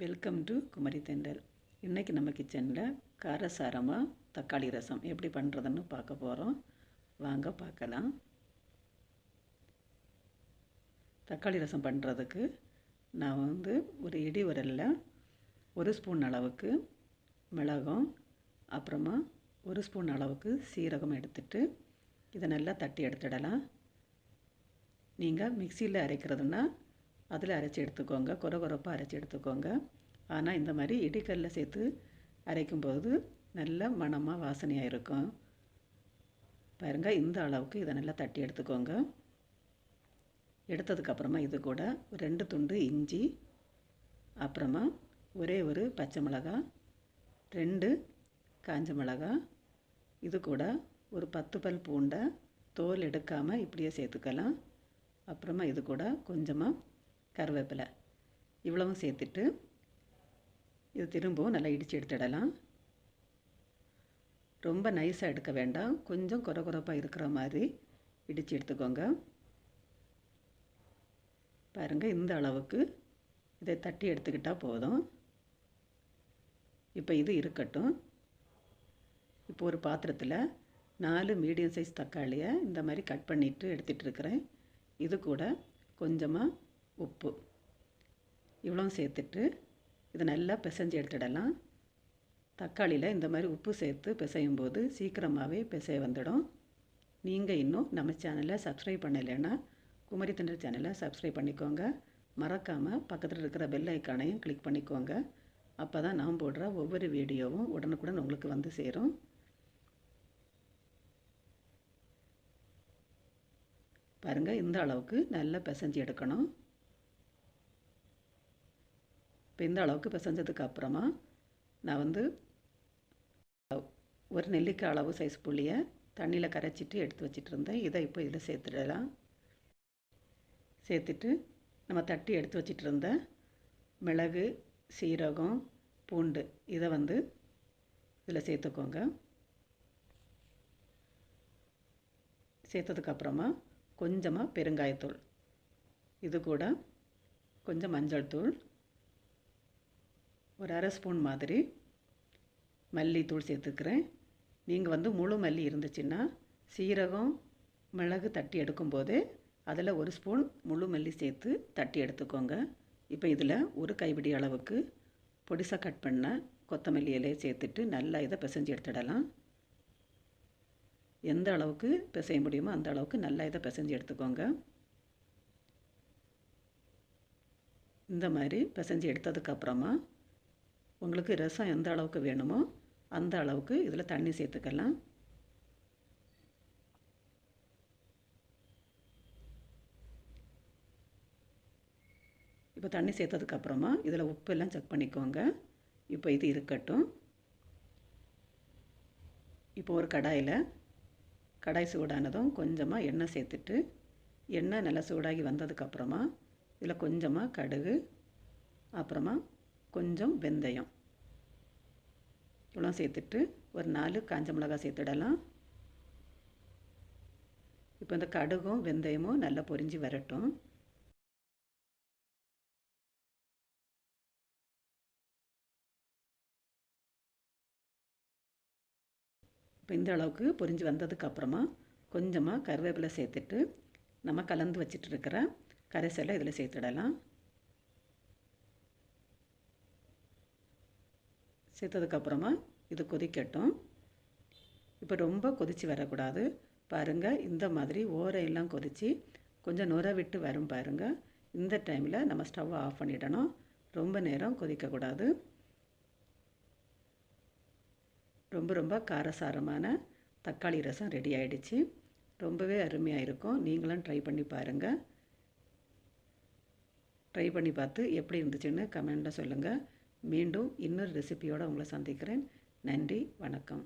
Welcome to Kumari தென்றல். இன்றைக்கி நம்ம கிச்சனில் காரசாரமாக தக்காளி ரசம் எப்படி பண்ணுறதுன்னு பார்க்க போகிறோம். வாங்க பார்க்கலாம். தக்காளி ரசம் பண்ணுறதுக்கு நான் ஒரு இடி உரலில் 1 ஸ்பூன் அளவுக்கு மிளகும் அப்புறமா 1 ஸ்பூன் அளவுக்கு சீரகம் எடுத்துட்டு இதை நல்லா தட்டி எடுத்துடலாம். நீங்கள் மிக்சியில் அரைக்கிறதுனா அதில் அரைச்சி எடுத்துக்கோங்க, கொரகொரப்பாக அரைச்சி எடுத்துக்கோங்க. ஆனால் இந்த மாதிரி இடிக்கல்லில் சேர்த்து அரைக்கும்போது நல்ல மணமாக வாசனையாக இருக்கும். பாருங்கள், இந்த அளவுக்கு இதை நல்லா தட்டி எடுத்துக்கோங்க. எடுத்ததுக்கப்புறமா இது கூட 2 துண்டு இஞ்சி, அப்புறமா ஒரே ஒரு பச்சை மிளகாய், 2 காஞ்ச மிளகாய், இது கூட ஒரு 10 பல் பூண்டை தோல் எடுக்காமல் இப்படியே சேர்த்துக்கலாம். அப்புறமா இது கூட கொஞ்சமாக கருவேப்பிலை, இவ்வளவும் சேர்த்துட்டு இது திரும்பவும் நல்லா இடித்து எடுத்துடலாம். ரொம்ப நைஸாக எடுக்க வேண்டாம், கொஞ்சம் கொரகொரப்பாக இருக்கிற மாதிரி இடித்து எடுத்துக்கோங்க. பாருங்கள், இந்த அளவுக்கு இதை தட்டி எடுத்துக்கிட்டால் போதும். இப்போ இது இருக்கட்டும். இப்போ ஒரு பாத்திரத்தில் 4 மீடியம் சைஸ் தக்காளியை இந்த மாதிரி கட் பண்ணிவிட்டு எடுத்துகிட்டு இருக்கிறேன். இது கூட கொஞ்சமாக உப்பு, இவ்வளோ சேர்த்துட்டு இதை நல்லா பிசைஞ்சு எடுத்துடலாம். தக்காளியில் இந்த மாதிரி உப்பு சேர்த்து பிசையும் போது சீக்கிரமாகவே பிசைய வந்துடும். நீங்கள் இன்னும் நம்ம சேனலை சப்ஸ்கிரைப் பண்ணலைன்னா குமரி தென்றல் சேனலை சப்ஸ்கிரைப் பண்ணிக்கோங்க. மறக்காமல் பக்கத்தில் இருக்கிற பெல் ஐக்கானையும் கிளிக் பண்ணிக்கோங்க. அப்போ தான் நான் போடுற ஒவ்வொரு வீடியோவும் உடனுக்குடன் உங்களுக்கு வந்து சேரும். பாருங்கள், இந்த அளவுக்கு நல்லா பிசைஞ்சு எடுக்கணும். இப்போ இந்த அளவுக்கு பிசைஞ்சதுக்கு அப்புறமா நான் ஒரு நெல்லிக்காய் அளவு சைஸ் புளியை தண்ணியில் கரைச்சிட்டு எடுத்து வச்சிட்டு இருந்தேன். இதை இப்போ இதில் சேர்த்துடலாம். சேர்த்துட்டு நம்ம தட்டி எடுத்து வச்சிட்டு இருந்த மிளகு, சீரகம், பூண்டு இதை இதில் சேர்த்துக்கோங்க. சேர்த்ததுக்கப்புறமா கொஞ்சமாக பெருங்காயத்தூள், இது கூட கொஞ்சம் மஞ்சள் தூள், ஒரு அரை ஸ்பூன் மாதிரி மல்லித்தூள் சேர்த்துக்கிறேன். நீங்கள் முழு மல்லி இருந்துச்சுன்னா சீரகம் மிளகு தட்டி எடுக்கும்போதே அதில் 1 ஸ்பூன் முழு மல்லி சேர்த்து தட்டி எடுத்துக்கோங்க. இப்போ இதில் ஒரு கைப்பிடி அளவுக்கு பொடிசாக கட் பண்ண கொத்தமல்லி இலையை சேர்த்துட்டு நல்லா இதை பிசைஞ்சு எடுத்துடலாம். எந்த அளவுக்கு பிசைய முடியுமோ அந்த அளவுக்கு நல்லா இதை பிசைஞ்சு எடுத்துக்கோங்க. இந்த மாதிரி பிசைஞ்சு எடுத்ததுக்கப்புறமா உங்களுக்கு ரசம் எந்த அளவுக்கு வேணுமோ அந்த அளவுக்கு இதில் தண்ணி சேர்த்துக்கலாம். இப்போ தண்ணி சேர்த்ததுக்கப்புறமா இதில் உப்பெல்லாம் செக் பண்ணிக்கோங்க. இப்போ இது இருக்கட்டும். இப்போ ஒரு கடாய் சூடானதும் கொஞ்சமாக எண்ணெய் சேர்த்துட்டு எண்ணெய் நல்லா சூடாகி வந்ததுக்கப்புறமா இதில் கொஞ்சமாக கடுகு, அப்புறமா கொஞ்சம் வெந்தயம் இவ்வளோ சேர்த்துட்டு ஒரு 4 காஞ்ச மிளகாய் சேர்த்துடலாம். இப்போ இந்த கடுகும் வெந்தயமும் நல்லா பொரிஞ்சு வரட்டும். இப்போ இந்த அளவுக்கு பொரிஞ்சு வந்ததுக்கப்புறமா கொஞ்சமாக கருவேப்பிலை சேர்த்துட்டு நம்ம கலந்து வச்சிட்டு இருக்கிற கரைசலை இதில் சேர்த்துடலாம். சேர்த்ததுக்கப்புறமா இது கொதிக்கட்டும். இப்போ ரொம்ப கொதித்து வரக்கூடாது. பாருங்கள், இந்த மாதிரி ஓரையெல்லாம் கொதித்து கொஞ்சம் நுர விட்டு வரும் பாருங்கள். இந்த டைமில் நம்ம ஸ்டவ்வை ஆஃப் பண்ணிடணும். ரொம்ப நேரம் கொதிக்கக்கூடாது. ரொம்ப காரசாரமான தக்காளி ரசம் ரெடி ஆகிடுச்சு. ரொம்பவே அருமையாக இருக்கும். நீங்களும் ட்ரை பண்ணி பாருங்கள். ட்ரை பண்ணி பார்த்து எப்படி இருந்துச்சுன்னு கமெண்ட்டில் சொல்லுங்கள். மீண்டும் இன்னொரு ரெசிபியோடு உங்களை சந்திக்கிறேன். நன்றி, வணக்கம்.